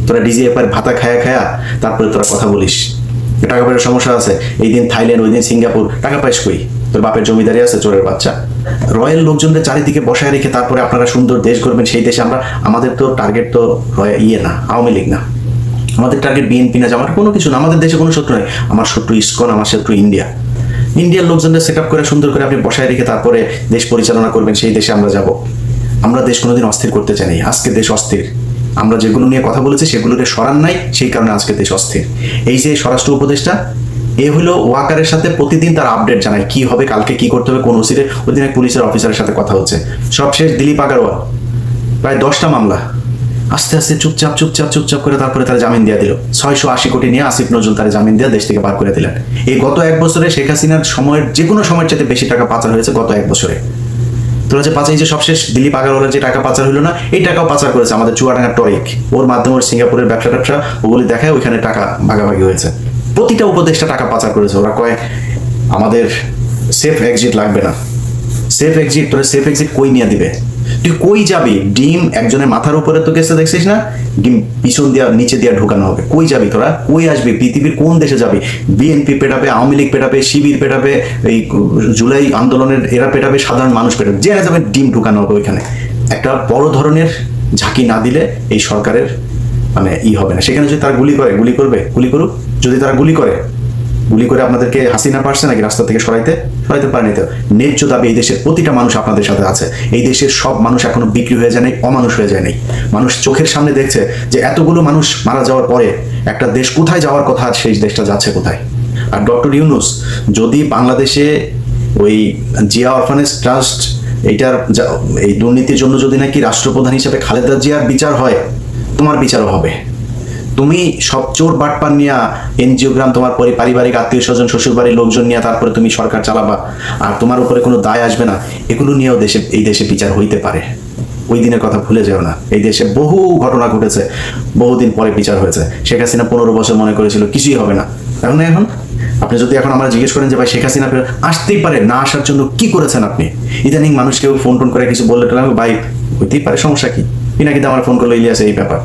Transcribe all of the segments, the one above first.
তোরা ডিজিএফআই ভাতা খায়া খায়া তারপরে তোরা কথা বলিস, টাকা পয়সার সমস্যা আছে, এই দিন থাইল্যান্ড ওই দিন সিঙ্গাপুর, টাকা পাইস কই? তোর বাপের জমিদারি আছে, চোরের বাচ্চা। রয়্যাল লোকজনদের চারিদিকে বসায় রেখে তারপরে আপনারা সুন্দর দেশ করবেন, সেই দেশে আমাদের তো টার্গেট তো না আওয়ামী লীগ না, আমাদের টার্গেট বিএনপি না, আমার কোনো কিছু না, আমাদের দেশে কোনো শত্রু নেই, আমার শত্রু ইসকন, আমার শত্রু ইন্ডিয়ার লোকজনদের সেট আপ করে সুন্দর করে আপনি বসায় রেখে তারপরে দেশ পরিচালনা করবেন, সেই দেশে আমরা যাব। আমরা দেশ কোনোদিন অস্থির করতে চাই নাই, আজকে দেশ অস্থির। আমরা যেগুলো নিয়ে কথা বলেছি সেগুলোর সরান নাই, সেই কারণে আজকে দেশ অস্থির। এই যে স্বরাষ্ট্র উপদেষ্টা, এ হলো ওয়াকারের সাথে প্রতিদিন তার আপডেট জানায়, কি হবে কালকে, কি করতে হবে, কোন ওসিরে। ওই দিন এক পুলিশের অফিসারের সাথে কথা হচ্ছে, সবশেষ দিলীপ আগারওয়াল প্রায় 10টা মামলা আস্তে আস্তে চুপচাপ করে তারপরে তারা জামিন দিয়ে দিল। 680 কোটি নিয়ে আসিফ নজরুল তারা জামিন দিয়ে দেশ থেকে বার করে দিলেন। এই গত 1 বছরে শেখ হাসিনার সময়ের যে কোনো সময়ের চাইতে বেশি টাকা পাচার হয়েছে গত 1 বছরে। তোরা যে পাচার, যে সবশেষ দিলীপ আগারওয়ালের যে টাকা পাচার হলো না, এই টাকাও পাচার করেছে আমাদের চুয়াডাঙ্গার টরিক, ওর মাধ্যমে ওর সিঙ্গাপুরের ব্যবসা ওগুলি দেখায়, ওইখানে টাকা ভাগাভাগি হয়েছে। প্রতিটা উপদেষ্টা টাকা পাচার করেছে। ওরা কয় আমাদের সেফ এক্সিট লাগবে না, সেফ এক্সিট, তোরা সেফ এক্সিট কই নিয়ে দিবে? তুই কই যাবি? ডিম একজনের মাথার উপরে তো গেছে, দেখছিস না? ডিম পিছন দিয়া নিচে দিয়া ঢুকানো হবে। কই যাবি তোরা? কই আসবি? পৃথিবীর কোন দেশে যাবি? বিএনপি পেটাবে, আওয়ামী লীগ পেটাবে, শিবির পেটাবে, এই জুলাই আন্দোলনের এরা পেটাবে, সাধারণ মানুষ পেটাবে, যে যাবে ডিম ঢুকানো হবে ওইখানে। একটা বড় ধরনের ঝাঁকি না দিলে এই সরকারের মানে হবে না। সেখানে যদি তারা গুলি করবে, গুলি করুক। যদি তারা গুলি করে আপনাদেরকে হাসিনা পারছে নাকি রাস্তা থেকে সরাইতে পারেনি? তো ন্যায্য দাবি এই দেশের প্রতিটা মানুষ আপনাদের সাথে আছে। এই দেশের সব মানুষ এখনো বিক্রি হয়ে যায় নাই, অমানুষ হয়ে যায় নাই। মানুষ চোখের সামনে দেখছে যে এতগুলো মানুষ মারা যাওয়ার পরে একটা দেশ কোথায় যাওয়ার কথা, সেই দেশটা যাচ্ছে কোথায়। আর ডক্টর ইউনূস যদি বাংলাদেশে ওই জিয়া অরফানেজ ট্রাস্ট এই দুর্নীতির জন্য যদি নাকি রাষ্ট্রপ্রধান হিসেবে খালেদা জিয়ার বিচার হয়, তোমার বিচারও হবে। তুমি সব চোর বাটপার নিয়ে এনজিওগ্রাম, তোমার পারিবারিক আত্মীয় স্বজন, শ্বশুরবাড়ির লোকজন নিয়ে তারপরে তুমি সরকার চালাবা, আর তোমার উপরে কোনো দায় আসবে না। এগুলো নিয়েও এই দেশে বিচার হইতে পারে। ওই দিনের কথা ভুলে যাও না। এই দেশে বহু ঘটনা ঘটেছে, বহুদিন পরে বিচার হয়েছে। শেখ হাসিনা 15 বছর মনে করেছিল কিছুই হবে না। এখন আপনি যদি এখন আমরা জিজ্ঞেস করেন যে ভাই শেখ হাসিনা আসতেই পারে, না আসার জন্য কি করেছেন আপনি? ইদানিং মানুষ কেউ ফোন করে কিছু বললে ভাই হইতেই পারে, সমস্যা কি? পিনাকিতে আমার ফোন করলো, ইলিয়াস এই ব্যাপার।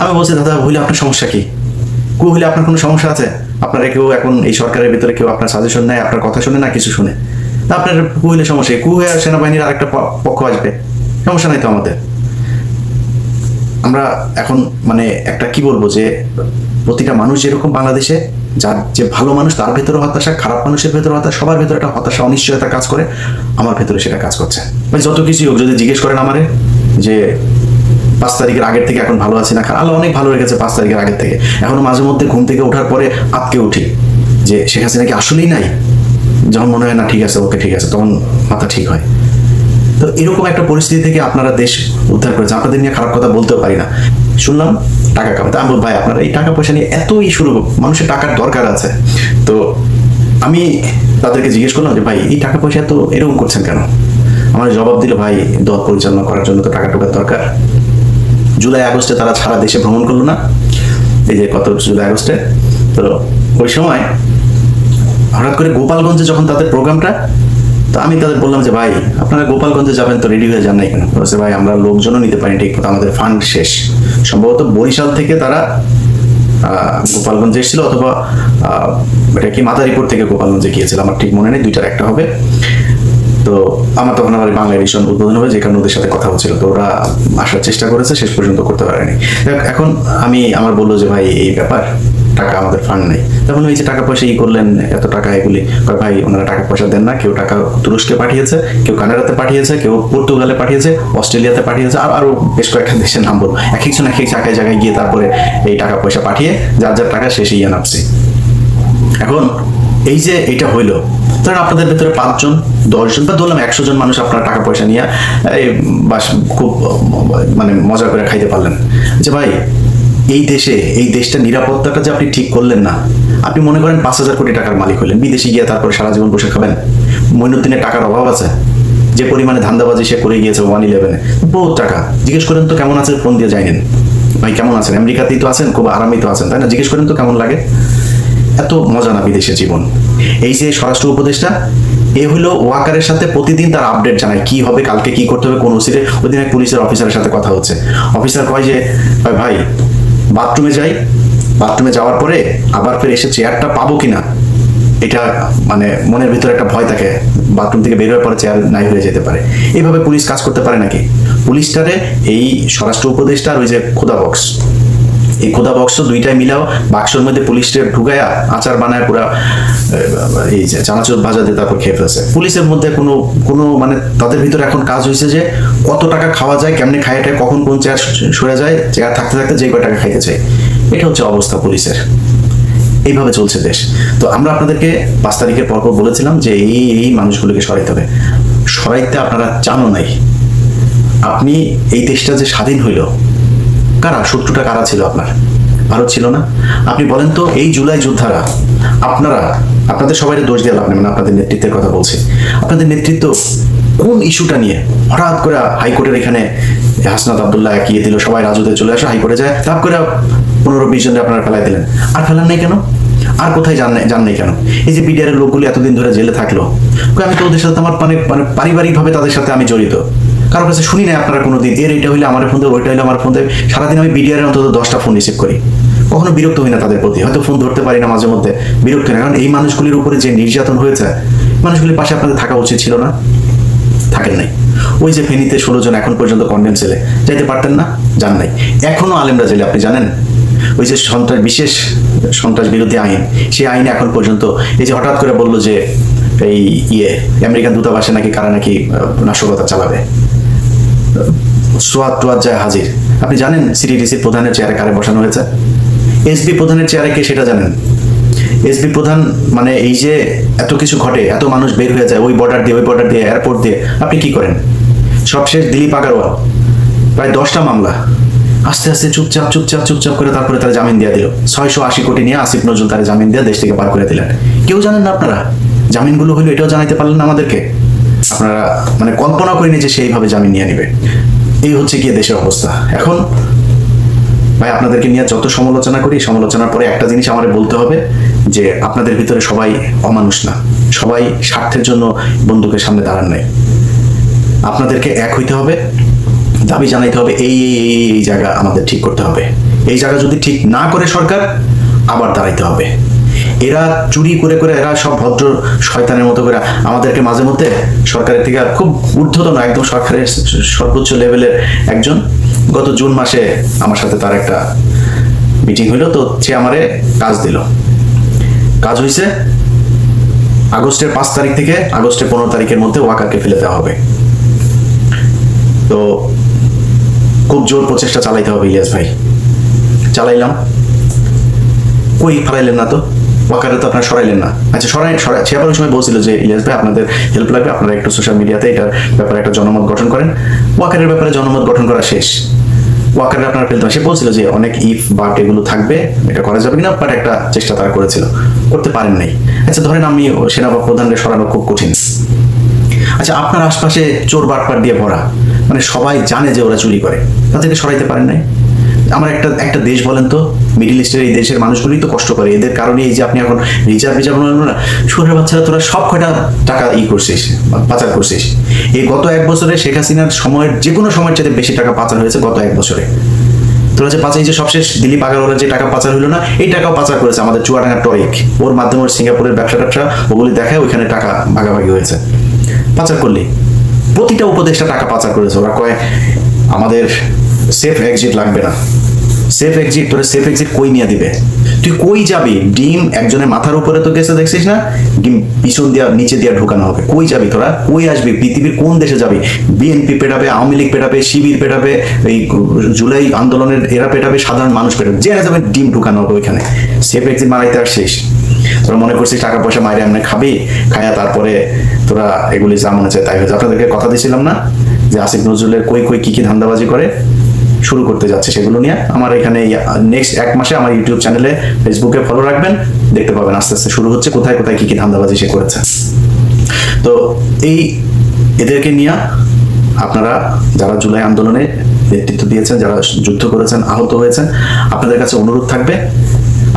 আমি বলছি দাদা হইলে আপনার সমস্যা কি? হইলে আপনার কোনো সমস্যা আছে? আপনারা কেউ এখন এই সরকারের ভিতরে কেউ আপনার সাজেশন নেয়, আপনার কথা শুনে না কিছু শুনে? আপনার হইলে সমস্যা, হয়ে সেনাবাহিনীর আরেকটা পক্ষ আসবে, সমস্যা নাই তো আমাদের। আমরা এখন মানে একটা কি বলবো, যে প্রতিটা মানুষ যেরকম বাংলাদেশে যার যে ভালো মানুষ তার ভেতরে হতাশা, খারাপ মানুষের ভেতরে হতাশা, সবার ভেতরে একটা হতাশা, অনিশ্চয়তা কাজ করে। আমার ভেতরে সেটা কাজ করছে। যত কিছুই হোক, যদি জিজ্ঞেস করেন আমারে যে 5 তারিখের আগের থেকে এখন ভালো আছি না, আল্লাহ অনেক ভালো রেখেছে 5 তারিখের আগের থেকে। এখনো মাঝে মধ্যে ঘুম থেকে ওঠার পরে আটকে উঠি যে শেখ হাসিনা কি আসলেই নাই। যখন মনে হয় না ঠিক আছে, ওকে ঠিক আছে, তখন মাথা ঠিক হয়। তো এরকম একটা পরিস্থিতি থেকে আপনারা দেশ উদ্ধার করেছে। আপনাদের নিয়ে খারাপ কথা বলতেও পারি না। শুনলাম টাকা কামাতে, আমি বল ভাই আপনারা এই টাকা পয়সা নিয়ে এতই শুরু, মানুষের টাকার দরকার আছে। তো আমি তাদেরকে জিজ্ঞেস করলাম যে ভাই এই টাকা পয়সা এত এরকম করছেন কেন? আমার জবাব দিল ভাই দল পরিচালনা করার জন্য তো টাকা টুকার দরকার। জুলাই আগস্টে তারা সারা দেশে ভ্রমণ করলো না, এই যে কত জুলাই আগস্টে। তো ওই সময় হঠাৎ করে গোপালগঞ্জে যখন তাদের প্রোগ্রামটা, তো আমি তাদের বললাম যে ভাই আপনারা গোপালগঞ্জে যাবেন তো রেডি হয়ে যান নাই কেন? বলছে ভাই আমরা লোকজনও নিতে পারি ঠিক মতো, আমাদের ফান্ড শেষ। সম্ভবত বরিশাল থেকে তারা গোপালগঞ্জে এসেছিল, অথবা এটা কি মাদারীপুর থেকে গোপালগঞ্জে গিয়েছিল, আমার ঠিক মনে নেই, দুইটার একটা হবে। তো আমার তখন আবার বাংলা এডিশন উদ্বোধন হবে, যে কারণে ওদের সাথে কথা হচ্ছিল। তো ওরা আসার চেষ্টা করেছে, শেষ পর্যন্ত করতে পারেনি। এখন আমার বললো যে ভাই এই ব্যাপার, টাকা আমাদের ফান্ড নেই। তখন এই যে টাকা পয়সা করলেন, এত টাকা এগুলি, ভাই ওনারা টাকা পয়সা দেন না। কেউ টাকা তুরস্কে পাঠিয়েছে, কেউ কানাডাতে পাঠিয়েছে, কেউ পর্তুগালে পাঠিয়েছে, অস্ট্রেলিয়াতে পাঠিয়েছে, আরো বেশ কয়েকটা দেশের নাম বলবো। এক একজন এক এক জায়গায় গিয়ে তারপরে এই টাকা পয়সা পাঠিয়ে যার টাকা শেষে ইয়ে নামছে। এখন এই যে এটা হইলো, ধরেন আপনাদের ভেতরে 5 জন 10 জন বা ধরলাম 100 জন মানুষ আপনার টাকা পয়সা নিয়ে এই বাস খুব মানে মজা করে খাইতে পারলেন। যে ভাই এই দেশটা নিরাপত্তাটা যে আপনি ঠিক করলেন না, আপনি মনে করেন 5000 কোটি টাকার মালিক হলেন, বিদেশে গিয়ে তারপরে সারা জীবন বসে খাবেন? মঈনুদ্দিনের টাকার অভাব আছে? যে পরিমাণে ধান্দাবাজি সে করে গিয়েছে 111-এ, বহুত টাকা। জিজ্ঞেস করেন তো কেমন আছে, ফোন দিয়ে যাইনেন ভাই কেমন আছেন, আমেরিকাতেই তো আছেন, খুব আরামেই তো আছেন, তাই না? জিজ্ঞেস করেন তো কেমন লাগে। এত মজা না বিদেশের জীবন। এই যে স্বরাষ্ট্র উপদেষ্টা, এ হলো ওয়াকারের সাথে প্রতিদিন তার আপডেট জানায়, কি হবে কালকে, কি করতে হবে, কোন ওসিরে। ওই দিন এক পুলিশের অফিসারের সাথে কথা হচ্ছে, অফিসার কয় যে ভাই বাথরুমে যাই, বাথরুমে যাওয়ার পরে আবার ফের এসে চেয়ারটা পাবো কিনা এটা মানে মনের ভিতরে একটা ভয় থাকে, বাথরুম থেকে বের হওয়ার পরে চেয়ার নাই হয়ে যেতে পারে। এইভাবে পুলিশ কাজ করতে পারে নাকি? পুলিশটারে এই স্বরাষ্ট্র উপদেষ্টা আর ওই যে খোদা বক্স, এই খোদা বক্স দুইটাই মিলাও বাক্সের মধ্যে পুলিশের ঢুকায়া আচার বানায় পুরা এই যে চানাচুর ভাজা দিয়ে তারপর খেয়ে ফেলছে। পুলিশের মধ্যে কোনো মানে তাদের ভিতরে এখন কাজ হয়েছে যে কত টাকা খাওয়া যায়, কেমনে খাইটা, কখন কোন চেয়ার সরে যায়, চেয়ার থাকতে থাকতে যে কয় টাকা খাইতে চাই, এটা হচ্ছে অবস্থা পুলিশের। এইভাবে চলছে দেশ। তো আমরা আপনাদেরকে 5 তারিখের পর বলেছিলাম যে এই মানুষগুলোকে সরাইতে হবে। সরাইতে আপনারা চানও নাই। আপনি এই দেশটা যে স্বাধীন হইল, কারা শত্রুটা কারা ছিল? আপনার ভারত ছিল না? আপনি বলেন তো, এই জুলাই যোদ্ধারা, আপনাদের সবাই দোষ দিয়ে লাভ নেই, মানে আপনাদের নেতৃত্বের কথা বলছি। আপনাদের নেতৃত্ব কোন ইস্যুটা নিয়ে হঠাৎ করে হাইকোর্টের এখানে হাসনাত আব্দুল্লাহ এগিয়ে দিল, সবাই রাজুতে চলে আসে, হাইকোর্টে যায়, তাপ করে 15-20 জনকে আপনারা ফেলাই দিলেন। আর ফেলান নাই কেন? আর কোথায় যান নাই কেন? এই যে বিডিআর এর লোকগুলি এতদিন ধরে জেলে থাকলো, আমি তো ওদের সাথে আমার মানে পারিবারিকভাবে তাদের সাথে আমি জড়িত, কারোর কাছে শুনি নাই আপনারা কোনোদিন এটা হইলে আমার ফোন দেবে, ওইটা হইলে আমার ফোন দেবে। সারাদিন আমি বিডিআর এর অন্তত 10টা ফোন রিসিভ করি, কখনো বিরক্ত হই না তাদের প্রতি। হয়তো ফোন ধরতে পারি না মাঝে মধ্যে, বিরক্ত না, কারণ এই মানুষগুলির উপরে যে নির্যাতন হয়েছে, মানুষগুলির পাশে আপনাদের থাকা উচিত ছিল না? থাকেন নাই। ওই যে ফেনীতে 16 জন এখন পর্যন্ত কন্ডেম সেলে যাইতে পারতেন না? যান নাই। এখনো আলেমরা জেলে, আপনি জানেন? ওই যে বিশেষ সন্ত্রাস বিরোধী আইন, সেই আইনে এখন পর্যন্ত এই যে হঠাৎ করে বললো যে এই আমেরিকান দূতাবাসে নাকি কারা নাকি নাশকতা চালাবে, সোয়াদ টোয়াদ যায় হাজির। আপনি জানেন সিটিডিসির প্রধানের চেয়ারে কারে বসানো হয়েছে? এসবি প্রধানের চেয়ারে কে সেটা জানেন? এসবি প্রধান মানে এই যে এত কিছু ঘটে, এত মানুষ বের হয়ে যায় ওই বর্ডার দিয়ে, এয়ারপোর্ট দিয়ে, আপনি কি করেন? সবশেষ দিলীপ আগারওয়াল প্রায় 10টা মামলা, আস্তে আস্তে চুপচাপ করে তারপরে তারা জামিন দিয়ে দিল। 680 কোটি নিয়ে আসিফ নজরুল তারা জামিন দিয়ে দেশ থেকে পার করে দিলেন। কেউ জানেন না আপনারা জামিনগুলো হইলো, এটাও জানাইতে পারলেন না আমাদেরকে। আপনারা মানে কল্পনা করেনি যে সেইভাবে জামিন নিয়ে নিবে। এই হচ্ছে গিয়ে দেশের অবস্থা। এখন ভাই আপনাদেরকে নিয়ে যত সমালোচনা করি, সমালোচনার পরে একটা জিনিস আমাদের বলতে হবে যে আপনাদের ভিতরে সবাই অমানুষ না, সবাই স্বার্থের জন্য বন্দুকের সামনে দাঁড়ান নাই। আপনাদেরকে এক হইতে হবে, দাবি জানাইতে হবে, এই জায়গা আমাদের ঠিক করতে হবে। এই জায়গা যদি ঠিক না করে সরকার, আবার দাঁড়াইতে হবে। এরা চুরি করে এরা সব ভদ্র শয়তানের মতো করে আমাদেরকে মাঝে মধ্যে সরকারের থেকে খুব ঊর্ধ্বতন একদম সরকারের সর্বোচ্চ লেভেলের একজন গত জুন মাসে আমার সাথে তার একটা মিটিং হইলো, তো সে আমারে কাজ দিল। কাজ হয়েছে আগস্টের 5 তারিখ থেকে আগস্টের 15 তারিখের মধ্যে ওয়াকারকে ফেলে দেওয়া হবে। তো খুব জোর প্রচেষ্টা চালাইতে হবে ইলিয়াস ভাই। চালাইলাম, কই ফেলাইলেন না তো, ওয়াকারে তো আপনারা সরাইলেন না। আচ্ছা সে আবার ওই সময় বলছিল যে ইলিয়াস ভাই আপনাদের হেল্প লাগবে, আপনারা একটু সোশ্যাল মিডিয়াতে এটার ব্যাপারে একটা জনমত গঠন করেন। ওয়াকারের ব্যাপারে জনমত গঠন করা শেষ, ওয়াকারে আপনারা ফেলতে, সে বলছিল যে অনেক ইফ বাট এগুলো থাকবে, এটা করা যাবে কিনা, বাট একটা চেষ্টা তারা করেছিল, করতে পারেন নাই। আচ্ছা ধরেন আমি সেনাপ্রধানকে সরানো খুব কঠিন। আচ্ছা আপনার আশপাশে চোর বাটপাট দিয়ে ভরা, মানে সবাই জানে যে ওরা চুরি করে, তাদেরকে সরাইতে পারেন নাই। আমার একটা দেশ বলেন তো, মিডিল ইস্টের এই দেশের মানুষগুলোই তো কষ্ট করে, এদের কারণে এই যে আপনি এখন রিজার্ভ না, সুরের বাচ্চারা তোরা সব কয়টা টাকা করছিস, পাচার করছিস। এই গত 1 বছরে শেখ হাসিনার সময়ের যে কোনো সময়ের চাইতে বেশি টাকা পাচার হয়েছে গত 1 বছরে। তোরা যে পাচার, এই যে সবশেষ দিলীপ আগারওয়ালের যে টাকা পাচার হইলো না, এই টাকাও পাচার করেছে আমাদের চুয়াডাঙ্গা টরিক, ওর মাধ্যমে সিঙ্গাপুরের ব্যবসা ওগুলি দেখায়, ওইখানে টাকা ভাগাভাগি হয়েছে। পাচার করলি প্রতিটা উপদেষ্টা টাকা পাচার করেছে। ওরা কয় আমাদের সেফ এক্সিট লাগবে না, সেফ এক্সিট, তোরা সেফ এক্সিট কই নিয়ে দিবে? তুই কই যাবি? ডিম একজনের মাথার উপরে তো গেছে, দেখছিস না? ডিম পিছন দিয়া নিচে দিয়া ঢুকানো হবে। কই যাবি তোরা? কই আসবি? পৃথিবীর কোন দেশে যাবি? বিএনপি পেটাবে, আওয়ামী লীগ পেটাবে, শিবির পেটাবে, এই জুলাই আন্দোলনের এরা পেটাবে, সাধারণ মানুষ পেটাবে, যে যাবে ডিম ঢুকানো হবে ওইখানে। সেফ এক্সিট মারাইতে আসছিস? তোরা মনে করছিস টাকা পয়সা মাইরে এমনি খাবি, খায়া তারপরে তোরা এগুলি যা মনে চায় তাই হয়েছে। আপনাদেরকে কথা দিয়েছিলাম না যে আসিফ নজরুলের কই কি ধান্দাবাজি করে শুরু করতে যাচ্ছে, সেগুলো নিয়ে আমার এখানে নেক্সট 1 মাসে আমার ইউটিউব চ্যানেলে, ফেসবুকে ফলো রাখবেন, দেখতে পাবেন আস্তে আস্তে শুরু হচ্ছে কোথায় কি ধান্দাবাজি সে করেছে। তো এদেরকে নিয়ে আপনারা যারা জুলাই আন্দোলনে নেতৃত্ব দিয়েছেন, যারা যুদ্ধ করেছেন, আহত হয়েছেন, আপনাদের কাছে অনুরোধ থাকবে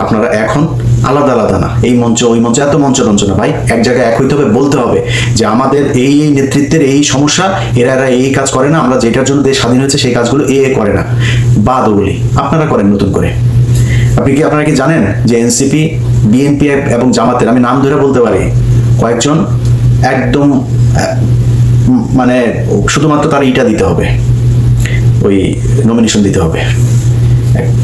আপনারা এখন আলাদা না, এই মঞ্চ ওই মঞ্চ, এত মঞ্চ রঞ্চনা ভাই, এক জায়গায় এক হইতে হবে, বলতে হবে যে আমাদের এই নেতৃত্বের এই সমস্যা, এরা এই কাজ করে না, আমরা যেটার জন্য দেশ স্বাধীন হয়েছে সেই কাজগুলো এ করে না, বাদ ওগুলি আপনারা করেন নতুন করে। আপনারা কি জানেন যে এনসিপি, বিএনপি এবং জামাতের, আমি নাম ধরে বলতে পারি, কয়েকজন একদম মানে শুধুমাত্র তার ইটা দিতে হবে, ওই নমিনেশন দিতে হবে,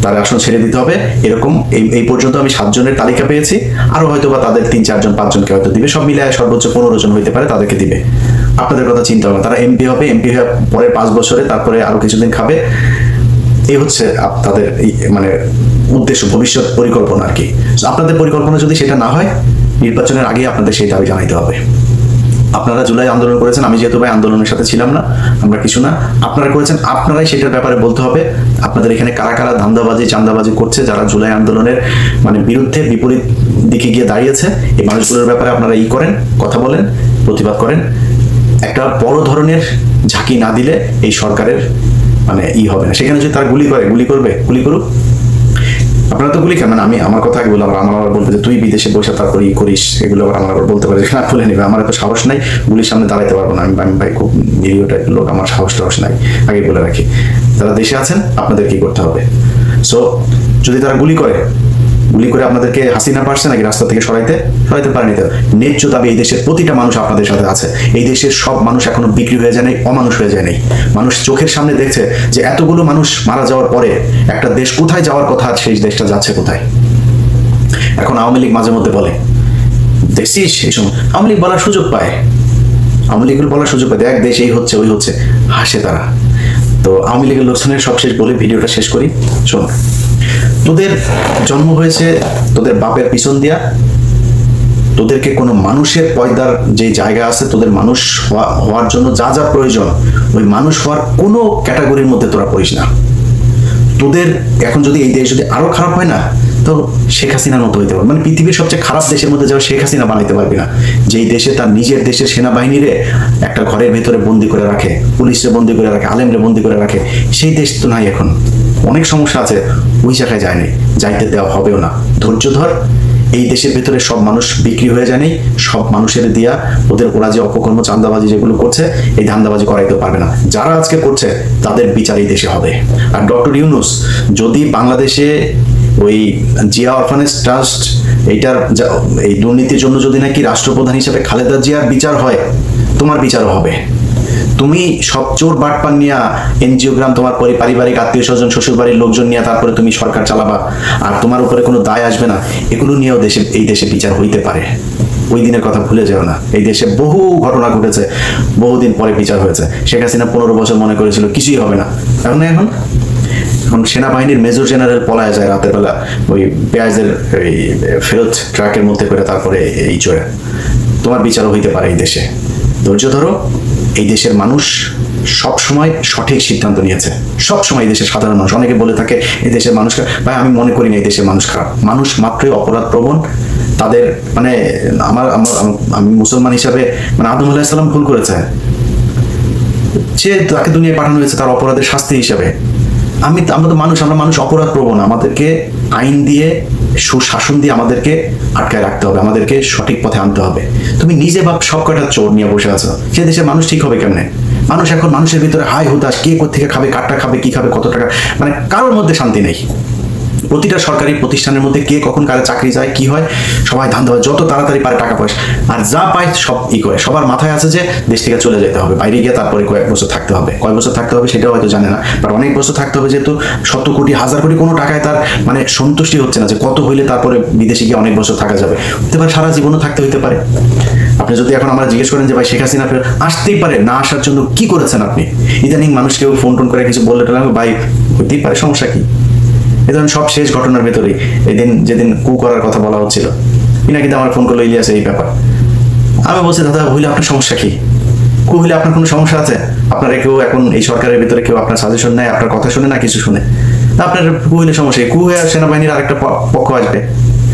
তার আসন ছেড়ে দিতে হবে, এরকম এই পর্যন্ত আমি 7 জনের তালিকা পেয়েছি। আরো হয়তো বা তাদের 3, 4 জন, 5 জনকে হয়তো দিবে, সব মিলে সর্বোচ্চ 15 জন হইতে পারে, তাদেরকে দিবে। আপনাদের কথা চিন্তা হবে, তারা এমপি হবে, এমপি হয়ে পরের 5 বছরে তারপরে আরো কিছুদিন খাবে। এই হচ্ছে তাদের মানে উদ্দেশ্য, ভবিষ্যৎ পরিকল্পনা আর কি। আপনাদের পরিকল্পনা যদি সেটা না হয়, নির্বাচনের আগে আপনাদের সেই দাবি জানাইতে হবে। আপনারা জুলাই আন্দোলন করেছেন, আমি যেহেতু ভাই আন্দোলনের সাথে ছিলাম না, আমরা কিছু না, আপনারা করেছেন, আপনারাই সেটার ব্যাপারে বলতে হবে। আপনাদের এখানে কারা কারা ধান্দাবাজি চাঁদাবাজি করছে, যারা জুলাই আন্দোলনের মানে বিরুদ্ধে বিপরীত দিকে গিয়ে দাঁড়িয়েছে, এই মানুষগুলোর ব্যাপারে আপনারা করেন, কথা বলেন, প্রতিবাদ করেন। একটা বড় ধরনের ঝাঁকি না দিলে এই সরকারের মানে হবে না। সেখানে যদি তারা গুলি করবে, গুলি করুক। আপনারা তো গুলি খাবেন, আমি আমার কথা বললাম, আমার আবার বলবে যে তুই বিদেশে বসে তারপর করিস, এগুলো আমার আবার বলতে পারে না, খুলে নেবে। আমার এত সাহস নাই, গুলির সামনে দাঁড়াইতে পারবো না। আমি ভাই খুব নিরীহ টাইপের লোক, আমার সাহস নাই, আগে বলে রাখি। যারা দেশে আছেন আপনাদের কি করতে হবে। সো যদি তারা গুলি করে আপনাদেরকে হাসিনা পারছে নাকি রাস্তা থেকে সরাইতে পারেনি। ন্যায্য দাবি এই দেশের প্রতিটা মানুষ আপনাদের সাথে আছে। এই দেশের সব মানুষ এখনো বিক্রি হয়ে যায় নাই, অমানুষ হয়ে যায় নাই। মানুষ চোখের সামনে দেখছে যে এতগুলো মানুষ মারা যাওয়ার পরে একটা দেশ কোথায় যাওয়ার কথা, সেই দেশটা যাচ্ছে কোথায়। এখন আওয়ামী লীগ মাঝে মধ্যে বলে দেখছিস, এই সময় আওয়ামী লীগ বলার সুযোগ পায়, দেখ দেশ এই হচ্ছে ওই হচ্ছে, হাসে তারা। তো আওয়ামী লীগের লোকজনের সবশেষ বলে ভিডিওটা শেষ করি। শোন, তোদের জন্ম হয়েছে তোদের বাপের পিছন দিয়া, তোদেরকে কোনো মানুষের পয়দার যে জায়গা আছে, তোদের মানুষ হওয়ার জন্য যা যা প্রয়োজন, ওই মানুষ হওয়ার কোনো ক্যাটাগরির মধ্যে তোরা পড়িস না। তোদের এখন যদি এই দেশ যদি আরো খারাপ হয় না, তো শেখ হাসিনার মতো হইতে পারবে, মানে পৃথিবীর সবচেয়ে খারাপ দেশের মধ্যে যাও শেখ হাসিনা বানাইতে পারবি না। যেই দেশে তার নিজের দেশের সেনাবাহিনীরে একটা ঘরের ভেতরে বন্দি করে রাখে, পুলিশে বন্দি করে রাখে, আলেমরে বন্দি করে রাখে, সেই দেশ তো নাই এখন। অনেক সমস্যা আছে, ওই জায়গায় যায়নি, যাইতে দেওয়া হবেও না। ধৈর্য ধর। এই দেশের ভেতরে সব মানুষ বিক্রি হয়ে যায়নি, সব মানুষের দিয়া ওরা যে অপকর্ম চাঁদাবাজি যেগুলো করছে, এই ধান্দাবাজি করাইতে পারবে না। যারা আজকে করছে তাদের বিচার এই দেশে হবে। আর ডক্টর ইউনূস যদি বাংলাদেশে ওই জিয়া অরফানেজ ট্রাস্ট এইটার এই দুর্নীতির জন্য যদি নাকি রাষ্ট্রপ্রধান হিসেবে খালেদা জিয়ার বিচার হয়, তোমার বিচারও হবে। তুমি সব চোর বাটপান নিয়ে এনজিওগ্রাম, তোমার পারিবারিক আত্মীয় স্বজন, শ্বশুর বাড়ির লোকজন নিয়ে তারপরে তুমি সরকার চালাবা, আর তোমার উপরে কোনো দায় আসবে না, এগুলো নিয়েও এই দেশে বিচার হইতে পারে। ওই দিনের কথা ভুলে যাও না। এই দেশে বহু ঘটনা ঘটেছে, বহুদিন পরে বিচার হয়েছে। শেখ হাসিনা 15 বছর মনে করেছিল কিছুই হবে না, এখন সেনাবাহিনীর মেজর জেনারেল পলায় যায় রাতের বেলা ওই পেঁয়াজের ফেরত ট্রাকের মধ্যে করে, তারপরে এই চোরে। তোমার বিচারও হইতে পারে এই দেশে। ধৈর্য ধরো। এই দেশের মানুষ সব সময় সঠিক সিদ্ধান্ত নিয়েছে, সব সময় এই দেশের সাধারণ মানুষ। অনেকে বলে থাকে এই দেশের মানুষ, ভাই আমি মনে করি না এই দেশের মানুষ খারাপ। মানুষ মাত্রই অপরাধ প্রবণ। তাদের মানে আমি মুসলমান হিসাবে মানে আদম আলাইহিস সালাম ভুল করেছে, যে তাকে দুনিয়ায় পাঠানো হয়েছে তার অপরাধের শাস্তি হিসাবে। আমরা তো মানুষ, আমরা মানুষ অপরাধ প্রবণ। আমাদেরকে আইন দিয়ে, সুশাসন দিয়ে আমাদেরকে আটকায় রাখতে হবে, আমাদেরকে সঠিক পথে আনতে হবে। তুমি নিজে বাপ সব কটা চোর নিয়ে বসে আছো, সে দেশের মানুষ ঠিক হবে কেমনে? মানুষ এখন মানুষের ভিতরে হাই হুতাশ, কে কোথেকে খাবে, কারটা খাবে, কি খাবে, কত টাকা, মানে কারোর মধ্যে শান্তি নেই। প্রতিটা সরকারি প্রতিষ্ঠানের মধ্যে কে কখন কারে চাকরি যায়, কি হয়, সবাই ধান্দা, যত তাড়াতাড়ি পারে টাকা পয়সা, আর যা পায় সব করে। সবার মাথায় আছে যে দেশ থেকে চলে যেতে হবে, বাইরে গিয়ে তারপরে কয়েক বছর থাকতে হবে। কয়েক বছর থাকতে হবে সেটাও হয়তো জানে না, বাট অনেক বছর থাকতে হবে, যেহেতু 100 কোটি 1000 কোটি কোনো টাকায় তার মানে সন্তুষ্টি হচ্ছে না যে কত হইলে তারপরে বিদেশে গিয়ে অনেক বছর থাকা যাবে। হতে পারে সারা জীবনও থাকতে হইতে পারে। আপনি যদি এখন আমরা জিজ্ঞেস করেন যে ভাই শেখ হাসিনা আসতেই পারে, না আসার জন্য কি করেছেন আপনি, ইদানিং মানুষ কেউ ফোন করে কিছু বললে ভাই হইতেই পারে, সমস্যা কি? এই ধরেন সব শেষ ঘটনার ভেতরেই যেদিন কু করার কথা বলা হচ্ছিল, কিন্তু আমার ফোন করলো ইলিয়াস এই ব্যাপার। আমি বলছি দাদা হইলে আপনার সমস্যা কি? কু হইলে আপনার কোনো সমস্যা আছে? আপনারা কেউ এখন এই সরকারের ভিতরে কেউ আপনার সাজেশন নেয়, আপনার কথা শুনে না কিছু শুনে? আপনার কু হইলে সমস্যা, কু হয়ে সেনাবাহিনীর আরেকটা পক্ষ আসবে,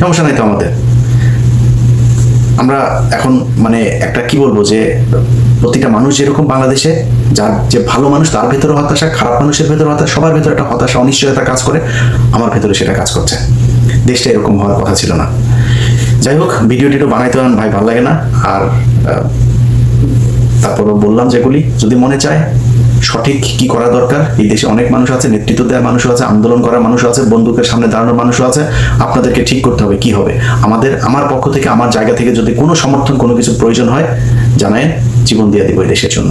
সমস্যা নাই তো আমাদের। আমরা এখন মানে একটা কি বলবো যে প্রতিটা মানুষ যেরকম বাংলাদেশে যার যে ভালো মানুষ তার ভেতরে হতাশা, খারাপ মানুষের ভেতরে হতাশা, সবার ভেতরে একটা হতাশা, অনিশ্চয়তা কাজ করে। আমার ভেতরে সেটা কাজ করছে। দেশটা এরকম হওয়ার কথা ছিল না। যাই হোক, ভিডিওটি তো বানাইতে ভাই ভালো লাগে না। আর তারপরও বললাম যেগুলি যদি মনে চায় সঠিক কি করা দরকার। এই দেশে অনেক মানুষ আছে, নেতৃত্ব দেওয়ার মানুষ আছে, আন্দোলন করার মানুষ আছে, বন্দুকের সামনে দাঁড়ানোর মানুষ আছে। আপনাদেরকে ঠিক করতে হবে কি হবে। আমার পক্ষ থেকে, আমার জায়গা থেকে যদি কোনো সমর্থন, কোনো কিছু প্রয়োজন হয় জানায়, জীবন দিয়ে দিব এই দেশের জন্য।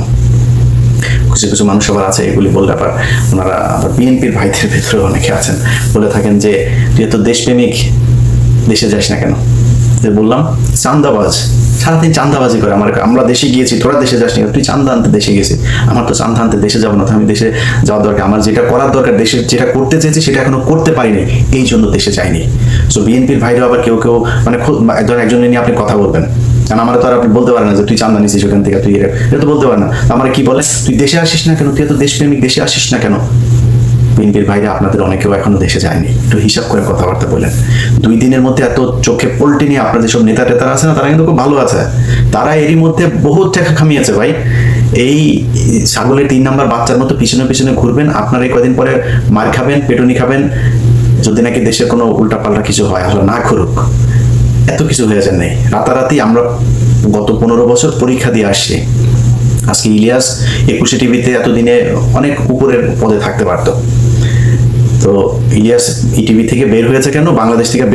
কিছু কিছু মানুষ আবার আছে, এগুলি বললে আবার ওনারা আবার বিএনপির ভাইদের ভেতরে অনেকে আছেন, বলে থাকেন যে তুই এত দেশপ্রেমিক, দেশে যাস না কেন। যে বললাম চান্দাবাজ, সারাদিন চান্দাবাজি করে। আমরা দেশে গিয়েছি, তোরা দেশে যাস না, তুই চান্দা আনতে দেশে গেছি। আমার তো চান্দা আনতে দেশে যাবো না, তো আমি দেশে যাওয়ার দরকার, আমার যেটা করার দরকার, দেশে যেটা করতে চেয়েছি সেটা এখনো করতে পারিনি, এই জন্য দেশে যাইনি। সো বিএনপির ভাইরাও আবার কেউ কেউ মানে ধরেন একজনের নিয়ে আপনি কথা বলবেন, কারণ আমরা তো আর আপনি বলতে পারেন না যে তুই চান্দা নিছিস ওখান থেকে, তুই এটা তো বলতে পারেন না। আমার কি বলে, তুই দেশে আসিস না কেন, তুই এত দেশপ্রেমিক, দেশে আসিস না কেন। বিএনপির ভাইরা আপনাদের অনেকেও এখনো দেশে যায়নি, একটু হিসাব করে কথাবার্তা বলেন। 2 দিনের মধ্যে এত চোখে পল্টি নিয়ে আপনাদের সব নেতা টেতারা আছে না, তারা কিন্তু খুব ভালো আছে, তারা এরই মধ্যে বহুত টাকা কামিয়েছে ভাই। এই ছাগলের 3 নাম্বার বাচ্চার মতো পিছনে পিছনে ঘুরবেন, আপনার এই কদিন পরে মার খাবেন, পেটুনি খাবেন, যদি নাকি দেশের কোনো উল্টাপাল্টা কিছু হয়, আসলে না ঘুরুক। এত কিছু হয়ে যায় নাই রাতারাতি। আমরা গত 15 বছর পরীক্ষা দিয়ে আসছি। আজকে ইলিয়াস 21 টিভিতে এতদিনে অনেক উপরের পদে থাকতে পারতো। তো ইলিয়াস ইটিভি থেকে বের হয়েছে কেন, বাংলাদেশ থেকে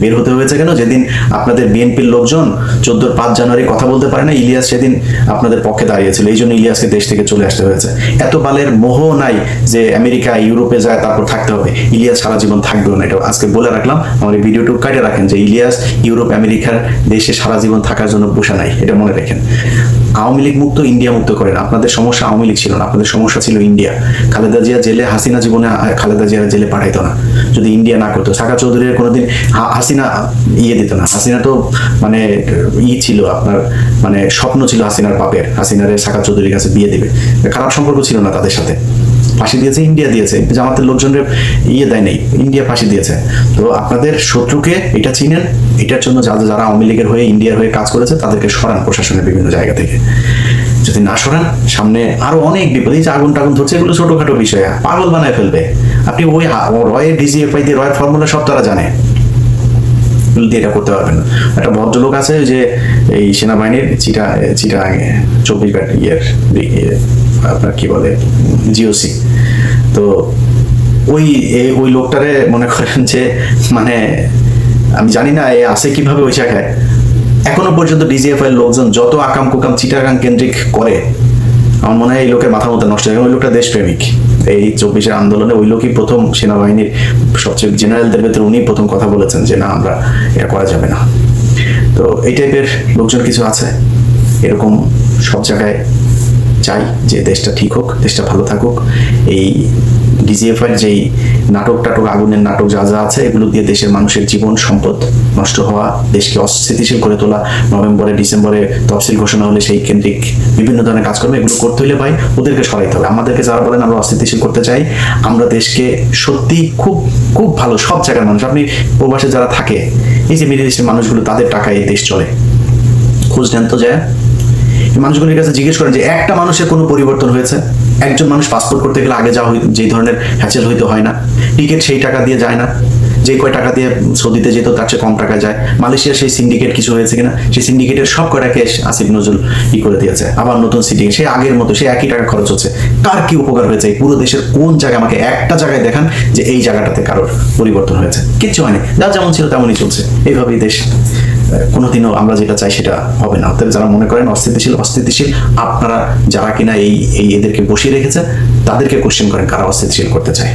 বের হতে হয়েছে কেন? যেদিন আপনাদের বিএনপির লোকজন 14 5 জানুয়ারি কথা বলতে পারে না, ইলিয়াস সেদিন আপনাদের পক্ষে দাঁড়িয়েছিল, এই জন্য ইলিয়াসকে দেশ থেকে চলে আসতে হয়েছে। এত বালের মোহ নাই যে আমেরিকা ইউরোপে যায় তারপর থাকতে হবে। ইলিয়াস সারা জীবন থাকবেও না, এটা আজকে বলে রাখলাম। আমার এই ভিডিওটুকু কাটে রাখেন যে ইলিয়াস ইউরোপ আমেরিকার দেশে সারা জীবন থাকার জন্য বসে নাই, এটা মনে রাখেন। আওয়ামী লীগ মুক্ত, ইন্ডিয়া মুক্ত করেন। আপনাদের সমস্যা আওয়ামী লীগ ছিল না, আপনাদের সমস্যা ছিল ইন্ডিয়া। খালেদা জিয়া জেলে, হাসিনা জীবনে খালেদা জিয়া জেলে পাঠাইতো না যদি ইন্ডিয়া না করতো। সাকা চৌধুরীর কোনোদিন হাসিনা দিত না। হাসিনা তো মানে ছিল আপনার, মানে স্বপ্ন ছিল হাসিনার বাপের, হাসিনারে সাকা চৌধুরীর কাছে বিয়ে দিবে। খারাপ সম্পর্ক ছিল না তাদের সাথে। ফাঁসি দিয়েছে ইন্ডিয়া দিয়েছে, জামাতের লোকজনের দেয় নেই, ইন্ডিয়া ফাঁসি দিয়েছে। তো আপনাদের শত্রুকে এটা চিনেন, এটার জন্য যারা আওয়ামী লীগের হয়ে, ইন্ডিয়ার হয়ে কাজ করেছে তাদেরকে সরান প্রশাসনের বিভিন্ন জায়গা থেকে। যদি না সরান, সামনে আরো অনেক বিপদ। এই যে আগুন টাগুন ধরছে, এগুলো ছোটখাটো বিষয়, পাগল বানায় ফেলবে। আপনি ওই রয়ের ডিজিএফআই দিয়ে, রয়ের ফর্মুলা সব তারা জানে, দিয়ে এটা করতে পারবেন না। একটা ভদ্রলোক আছে যে এই সেনাবাহিনীর চিটা 24 আপনার কি বলে জিওসি, তো ওই লোকটারে মনে করেন যে মানে আমি জানি না এ আছে কিভাবে ওই জায়গায়। এখনো পর্যন্ত ডিজিএফআই লোকজন যত আকাম কুকাম চিটাগাং কেন্দ্রিক করে, আমার মনে হয় এই লোকের মাথা মতো নষ্ট হয়ে গেল। ওই লোকটা দেশপ্রেমিক। এই 24 আন্দোলনে ওই লোকই প্রথম সেনাবাহিনীর সবচেয়ে জেনারেলদের ভেতরে উনি প্রথম কথা বলেছেন যে না, আমরা এটা করা যাবে না। তো এই টাইপের লোকজন কিছু আছে, এরকম সব জায়গায় চাই যে দেশটা ঠিক হোক, দেশটা ভালো থাকুক। এই ডিজিএফআইয়ের যেই নাটক আগুনের নাটক যা আছে, এগুলো দিয়ে দেশের মানুষের জীবন সম্পদ নষ্ট হওয়া, দেশকে অস্থিতিশীল করে তোলা, নভেম্বরে ডিসেম্বরে তফসিল ঘোষণা হলে সেই কেন্দ্রিক বিভিন্ন ধরনের কাজকর্ম, এগুলো করতে হলে ভাই ওদেরকে সরাইতে হবে। আমাদেরকে যারা বলেন আমরা অস্থিতিশীল করতে চাই, আমরা দেশকে সত্যি খুব খুব ভালো, সব জায়গার মানুষ, আপনি প্রবাসে যারা থাকে, এই যে মিডল ইস্টের মানুষগুলো, তাদের টাকায় এই দেশ চলে। খোঁজ নেন তো যায়, মানুষগুলোর কাছে জিজ্ঞেস করেন যে একটা মানুষের কোনো পরিবর্তন হয়েছে? একজন মানুষ পাসপোর্ট করতে গেলে আগে যা যে ধরনের হ্যাচেল হইতে হয় না, টিকিট সেই টাকা দিয়ে যায় না, যে কয় টাকা দিয়ে সৌদিতে যেত তার চেয়ে কম টাকা যায়। মালয়েশিয়ার সেই সিন্ডিকেট কিছু হয়েছে কিনা, সেই সিন্ডিকেটের সব কয়টাকে আসিফ নজরুল করে দিয়েছে, আবার নতুন সিন্ডিকেট, সেই আগের মতো সেই একই টাকা খরচ হচ্ছে। কার কি উপকার হয়েছে? এই পুরো দেশের কোন জায়গায় আমাকে একটা জায়গায় দেখান যে এই জায়গাটাতে কারোর পরিবর্তন হয়েছে? কিচ্ছু হয়নি, যা যেমন ছিল তেমনই চলছে। এইভাবেই দেশ কোনোদিনও আমরা যেটা চাই সেটা হবে না। অতএব যারা মনে করেন অস্থিতিশীল, আপনারা যারা কিনা এই এদেরকে বসিয়ে রেখেছে, তাদেরকে কোশ্চেন করেন কারা অস্থিতিশীল করতে চায়।